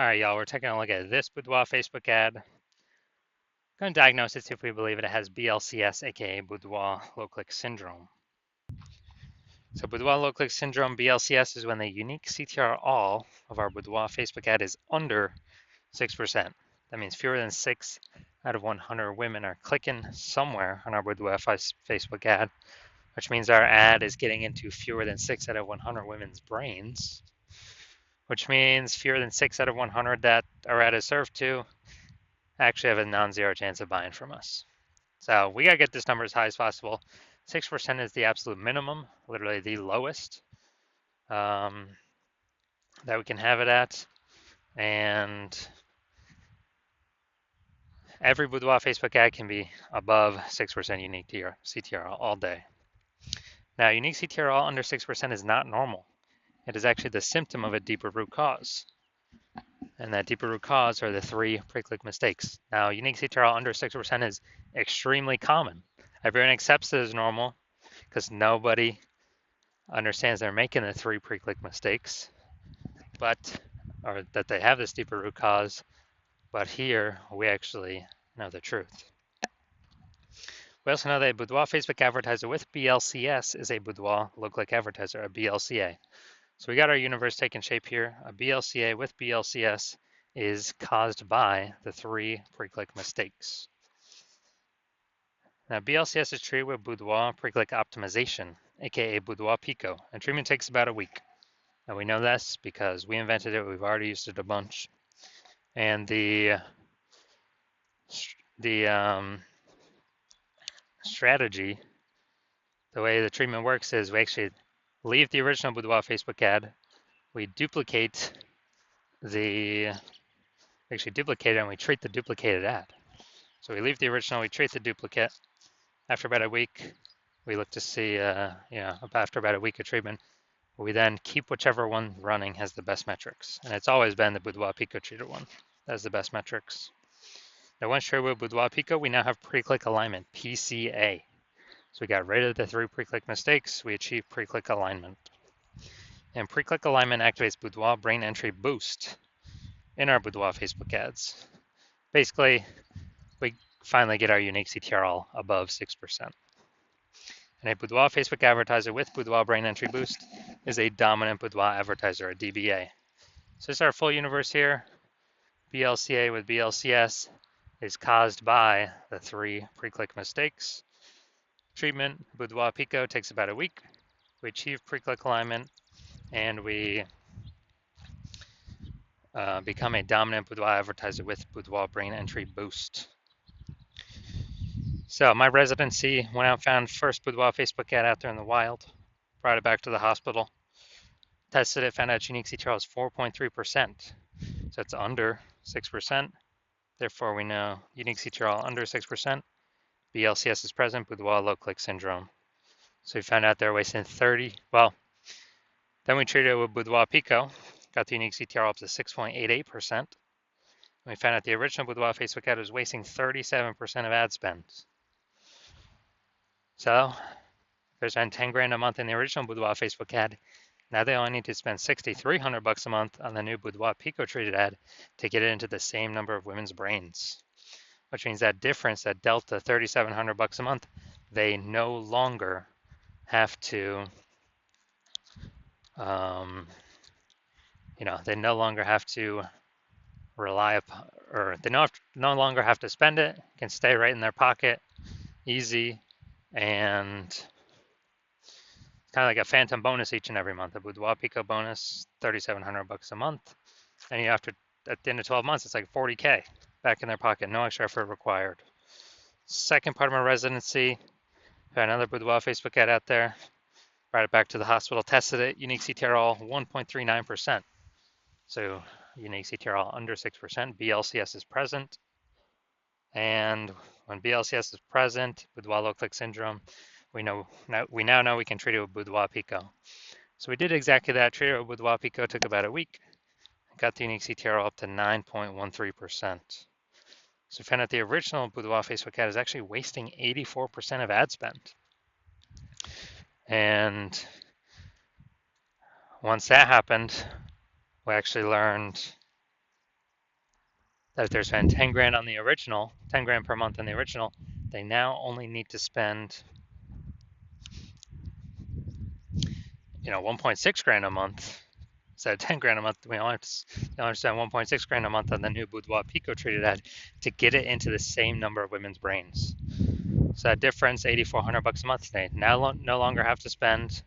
All right, y'all, we're taking a look at this Boudoir Facebook ad. Going to diagnose it, see if we believe it has BLCS, aka Boudoir low click syndrome. So Boudoir low click syndrome, BLCS, is when the unique CTR all of our Boudoir Facebook ad is under 6%. That means fewer than 6 out of 100 women are clicking somewhere on our Boudoir Facebook ad, which means our ad is getting into fewer than 6 out of 100 women's brains, which means fewer than 6 out of 100 that our ad is served to actually have a non-zero chance of buying from us. So we got to get this number as high as possible. 6% is the absolute minimum, literally the lowest that we can have it at. And every Boudoir Facebook ad can be above 6% unique CTR all day. Now, unique CTR all under 6% is not normal. It is actually the symptom of a deeper root cause. And that deeper root cause are the 3 pre-click mistakes. Now, unique CTR under 6% is extremely common. Everyone accepts it as normal because nobody understands they're making the 3 pre-click mistakes, or that they have this deeper root cause. But here, we actually know the truth. We also know that a Boudoir Facebook advertiser with BLCS is a Boudoir low-click advertiser, a BLCA. So we got our universe taking shape here. A BLCA with BLCS is caused by the 3 pre-click mistakes. Now, BLCS is treated with Boudoir pre-click optimization, aka Boudoir Pico, and treatment takes about a week. Now we know this because we invented it. We've already used it a bunch, and the strategy, the way the treatment works, is we actually leave the original Boudoir Facebook ad. We duplicate it, and we treat the duplicated ad. So we leave the original, we treat the duplicate. After about a week, we look to see, after about a week of treatment, we then keep whichever one running has the best metrics. And it's always been the Boudoir Pico treated one that has the best metrics. Now, once treated with Boudoir Pico, we now have pre-click alignment, PCA. So we got rid of the 3 pre-click mistakes. We achieve pre-click alignment. And pre-click alignment activates Boudoir brain entry boost in our Boudoir Facebook ads. Basically, we finally get our unique CTR all above 6%. And a Boudoir Facebook advertiser with Boudoir brain entry boost is a dominant Boudoir advertiser, a DBA. So this is our full universe here. BLCA with BLCS is caused by the 3 pre-click mistakes. Treatment, Boudoir Pico, takes about a week. We achieve pre-click alignment, and we become a dominant Boudoir advertiser with Boudoir brain entry boost. So my residency went out and found first Boudoir Facebook ad out there in the wild, brought it back to the hospital, tested it, found out unique CTR is 4.3%. So it's under 6%. Therefore, we know unique CTR under 6%. BLCS is present, Boudoir low click syndrome. So we found out they're wasting 30. Well, then we treated it with Boudoir Pico, got the unique CTR up to 6.88%. We found out the original Boudoir Facebook ad was wasting 37% of ad spend. So they spend 10 grand a month in the original Boudoir Facebook ad. Now they only need to spend $6,300 a month on the new Boudoir Pico treated ad to get it into the same number of women's brains, which means that difference, that delta, $3,700 a month, they no longer have to, they no longer have to rely upon, or they no longer have to spend it. It can stay right in their pocket, easy, and kind of like a phantom bonus each and every month. A Boudoir Pico bonus, $3,700 a month, and at the end of 12 months, it's like 40K back in their pocket, no extra effort required. Second part of my residency, got another Boudoir Facebook ad out there, brought it back to the hospital, tested it, unique CTR all 1.39%. So unique CTR all under 6%, BLCS is present. And when BLCS is present, Boudoir low click syndrome, we now know we can treat it with Boudoir Pico. So we did exactly that, treated it with Boudoir Pico, took about a week, got the unique CTR up to 9.13%. So we found out the original Boudoir Facebook ad is actually wasting 84% of ad spend. And once that happened, we actually learned that if they're spending 10 grand on the original, 10 grand per month on the original, they now only need to spend, 1.6 grand a month. Instead of 10 grand a month, we only have to spend 1.6 grand a month on the new Boudoir Pico treated ad to get it into the same number of women's brains. So that difference, $8,400 a month, they now no longer have to spend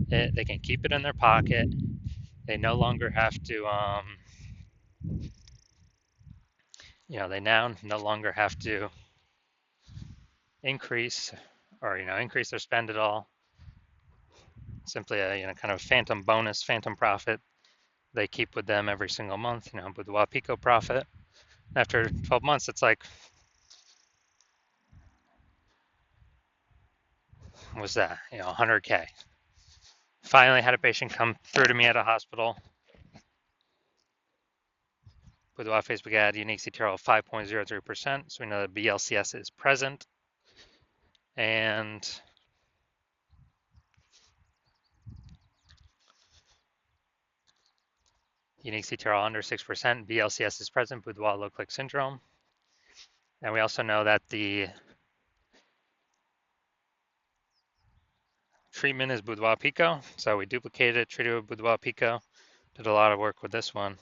it. They can keep it in their pocket. They no longer have to, they now no longer have to increase increase their spend at all. Simply a kind of phantom bonus, phantom profit they keep with them every single month. Boudoir Pico profit. After 12 months, it's like, what's that? 100K. Finally had a patient come through to me at a hospital. Boudoir Facebook ad, unique CTRL of 5.03%. So we know that BLCS is present. And unique CTRL under 6%, BLCS is present, Boudoir low click syndrome. And we also know that the treatment is Boudoir Pico. So we duplicated it, treated with Boudoir Pico, did a lot of work with this one.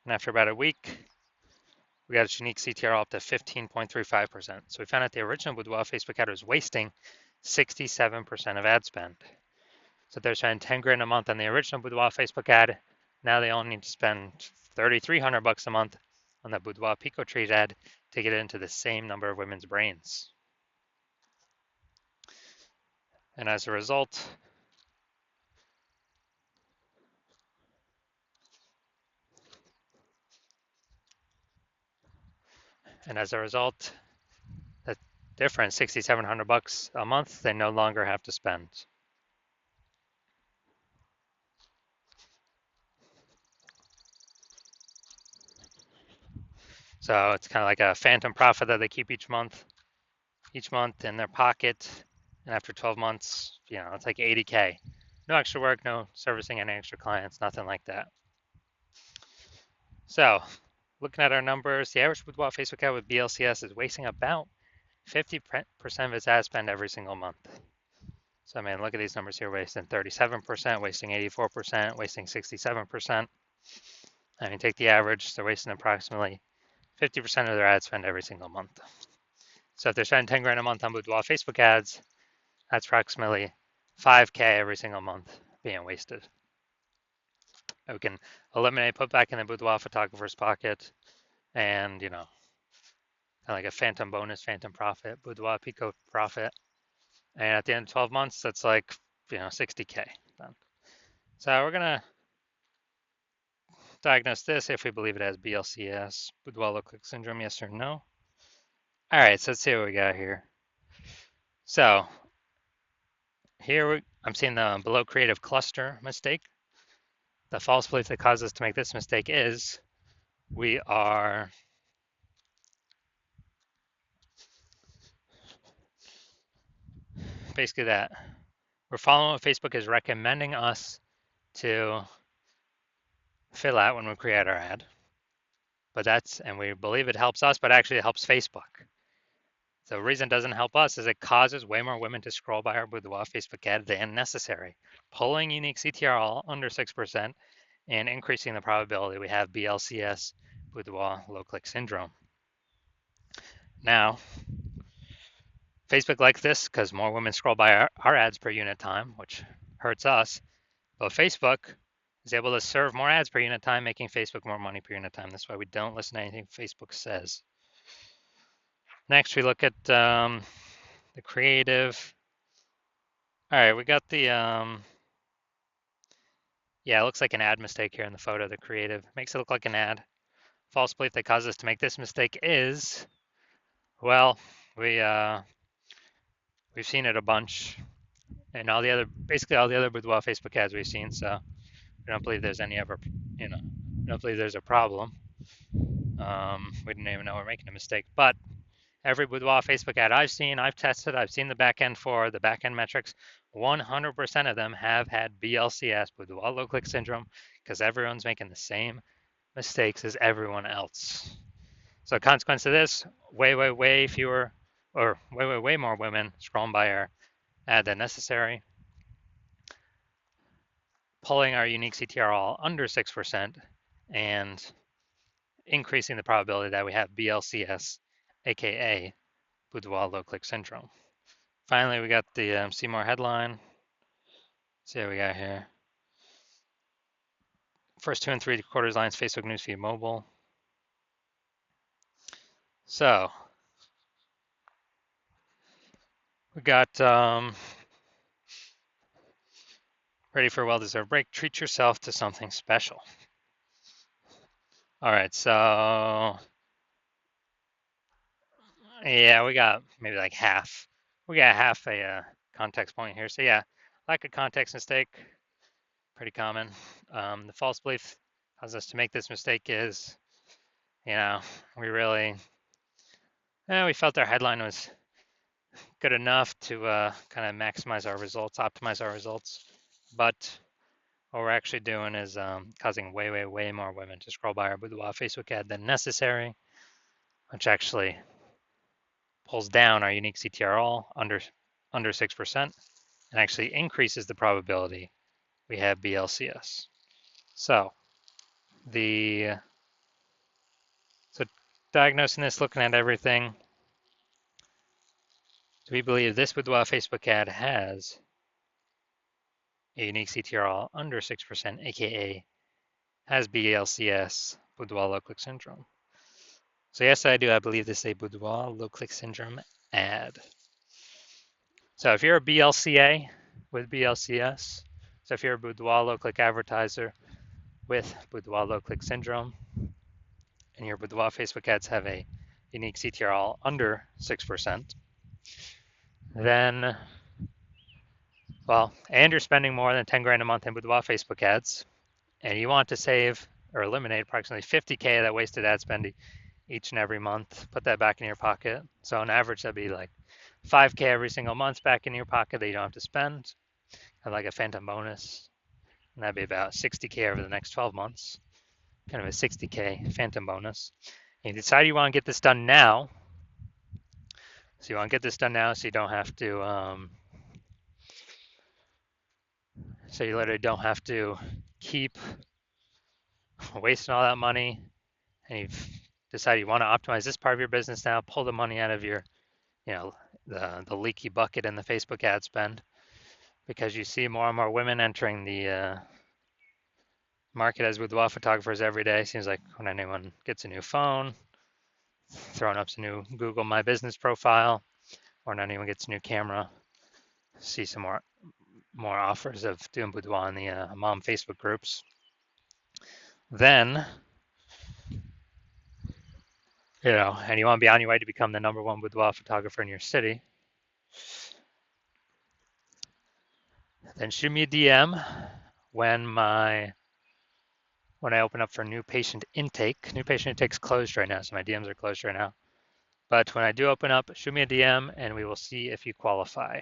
And after about a week, we got its unique CTRL up to 15.35%. So we found out the original Boudoir Facebook ad was wasting 67% of ad spend. So they're spending 10 grand a month on the original Boudoir Facebook ad. Now they only need to spend $3,300 a month on the Boudoir Pico treat ad to get it into the same number of women's brains. And as a result, that difference, $6,700 a month, they no longer have to spend. So it's kind of like a phantom profit that they keep each month in their pocket. And after 12 months, it's like 80K. No extra work, no servicing any extra clients, nothing like that. So looking at our numbers, the average Boudoir Facebook ad with BLCS is wasting about 50% of its ad spend every single month. So look at these numbers here, wasting 37%, wasting 84%, wasting 67%. Take the average, they're wasting approximately 50% of their ad spend every single month. So if they're spending 10 grand a month on Boudoir Facebook ads, that's approximately 5K every single month being wasted. We can eliminate, put back in the Boudoir photographer's pocket, and kind of like a phantom bonus, phantom profit, Boudoir Pico profit. And at the end of 12 months, that's like 60K done. So we're gonna diagnose this if we believe it has BLCS, Boudoir low click syndrome, yes or no. All right, so let's see what we got here. So here I'm seeing the below creative cluster mistake. The false belief that caused us to make this mistake is we are basically that we're following what Facebook is recommending us to fill out when we create our ad. And we believe it helps us, but actually it helps Facebook. The reason it doesn't help us is it causes way more women to scroll by our Boudoir Facebook ad than necessary, pulling unique CTRL under 6% and increasing the probability we have BLCS, Boudoir low click syndrome. Now, Facebook likes this because more women scroll by our ads per unit time, which hurts us. But Facebook is able to serve more ads per unit time, making Facebook more money per unit time. That's why we don't listen to anything Facebook says. Next, we look at the creative. All right, we got the, it looks like an ad mistake here in the photo. The creative makes it look like an ad. False belief that causes us to make this mistake is, well, we've seen it a bunch, and basically all the other Boudoir Facebook ads we've seen. So we don't believe there's we don't believe there's a problem. We didn't even know we're making a mistake, but every Boudoir Facebook ad I've seen, I've tested, I've seen the backend for the backend metrics. 100% of them have had BLCS, Boudoir low click syndrome, because everyone's making the same mistakes as everyone else. So consequence of this, way fewer, or way more women scrolling by our ad than necessary, pulling our unique CTR all under 6%, and increasing the probability that we have BLCS, aka Boudoir low click syndrome. Finally, we got the see more headline. See what we got here. First 2 and 3/4 lines, Facebook newsfeed mobile. So we got ready for a well-deserved break. Treat yourself to something special. All right, so yeah, we got maybe like half. We got half a context point here. So yeah, lack of context mistake, pretty common. The false belief causes us to make this mistake is, we really, we felt our headline was good enough to kind of maximize our results, optimize our results. But what we're actually doing is causing way more women to scroll by our Boudoir Facebook ad than necessary, which actually pulls down our unique CTR all under 6% and actually increases the probability we have BLCS. So diagnosing this, looking at everything, do we believe this Boudoir Facebook ad has a unique CTR all under 6%, aka has BLCS, Boudoir low click syndrome? So yes, I do. I believe this is a Boudoir low click syndrome ad. So if you're a BLCA with BLCS, so if you're a Boudoir low click advertiser with Boudoir low click syndrome, and your Boudoir Facebook ads have a unique CTR all under 6%, then, and you're spending more than 10 grand a month in Boudoir Facebook ads, and you want to save or eliminate approximately 50K of that wasted ad spend each and every month, put that back in your pocket. So on average, that'd be like 5K every single month back in your pocket that you don't have to spend, kind of like a phantom bonus. And that'd be about 60K over the next 12 months, kind of a 60K phantom bonus. And you decide you want to get this done now. So you want to get this done now so you don't have to, so you literally don't have to keep wasting all that money. And you've decided you want to optimize this part of your business now, pull the money out of your, the leaky bucket in the Facebook ad spend, because you see more and more women entering the market as boudoir photographers every day. Seems like when anyone gets a new phone, throwing up some new Google My Business profile, or when anyone gets a new camera, see some more offers of doing boudoir in the mom Facebook groups. Then, and you want to be on your way to become the #1 boudoir photographer in your city, then shoot me a DM when I open up for new patient intake. New patient intake's closed right now, so my DMs are closed right now. But when I do open up, shoot me a DM and we will see if you qualify.